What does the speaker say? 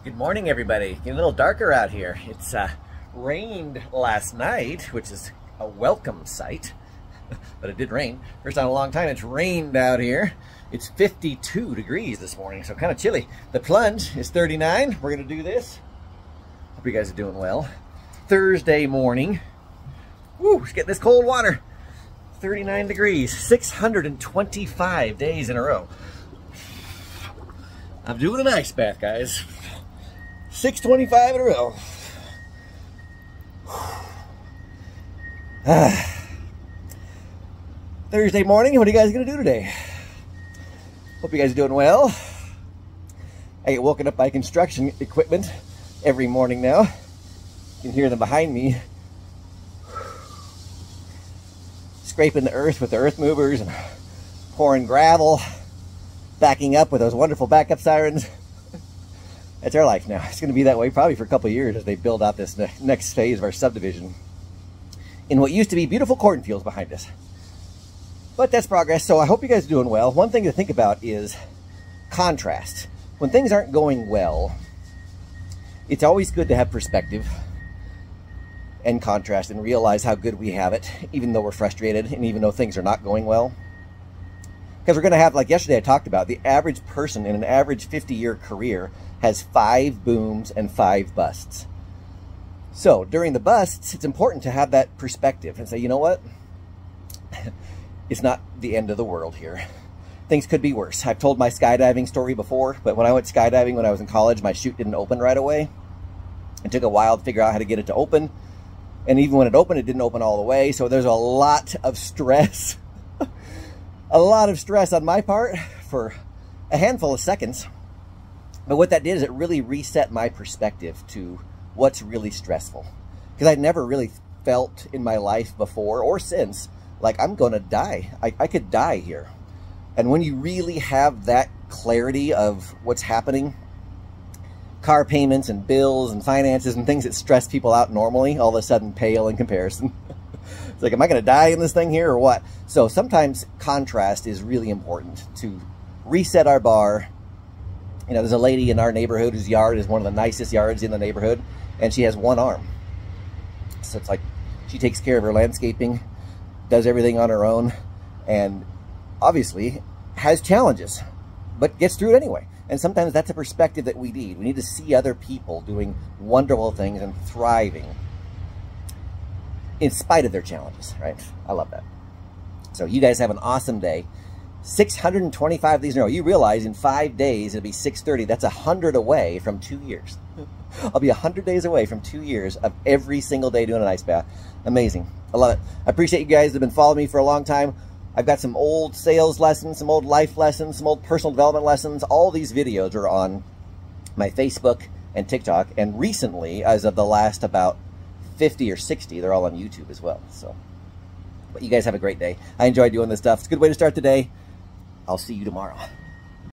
Good morning, everybody. Getting a little darker out here. It's rained last night, which is a welcome sight, but it did rain. First time in a long time it's rained out here. It's 52 degrees this morning, so kind of chilly. The plunge is 39. We're going to do this. Hope you guys are doing well. Thursday morning. Woo, let's get this cold water. 39 degrees, 625 days in a row. I'm doing an ice bath, guys. 625 in a row. Thursday morning, what are you guys going to do today? Hope you guys are doing well. I get woken up by construction equipment every morning now. You can hear them behind me scraping the earth with the earth movers and pouring gravel, backing up with those wonderful backup sirens. That's our life now. It's going to be that way probably for a couple of years as they build out this next phase of our subdivision in what used to be beautiful cornfields behind us. But that's progress, so I hope you guys are doing well. One thing to think about is contrast. When things aren't going well, it's always good to have perspective and contrast and realize how good we have it, even though we're frustrated and even though things are not going well. Because we're going to have, like yesterday I talked about, the average person in an average 50-year career has 5 booms and 5 busts. So during the busts, it's important to have that perspective and say, you know what? It's not the end of the world here. Things could be worse. I've told my skydiving story before, but when I went skydiving when I was in college, my chute didn't open right away. It took a while to figure out how to get it to open. And even when it opened, it didn't open all the way. So there's a lot of stress. A lot of stress on my part for a handful of seconds. But what that did is it really reset my perspective to what's really stressful. Because I'd never really felt in my life before or since like I'm going to die. I could die here. And when you really have that clarity of what's happening, car payments and bills and finances and things that stress people out normally all of a sudden pale in comparison. It's like, am I going to die in this thing here or what? So sometimes contrast is really important to reset our bar. You know, there's a lady in our neighborhood whose yard is one of the nicest yards in the neighborhood, and she has one arm. So it's like she takes care of her landscaping, does everything on her own, and obviously has challenges, but gets through it anyway. And sometimes that's a perspective that we need. We need to see other people doing wonderful things and thriving in spite of their challenges, right? I love that. So you guys have an awesome day. 625 of these in a row. You realize in 5 days, it'll be 630. That's 100 away from 2 years. I'll be 100 days away from 2 years of every single day doing an ice bath. Amazing. I love it. I appreciate you guys that have been following me for a long time. I've got some old sales lessons, some old life lessons, some old personal development lessons. All these videos are on my Facebook and TikTok. And recently, as of the last about 50 or 60, they're all on YouTube as well. So, but you guys have a great day. I enjoy doing this stuff. It's a good way to start the day. I'll see you tomorrow.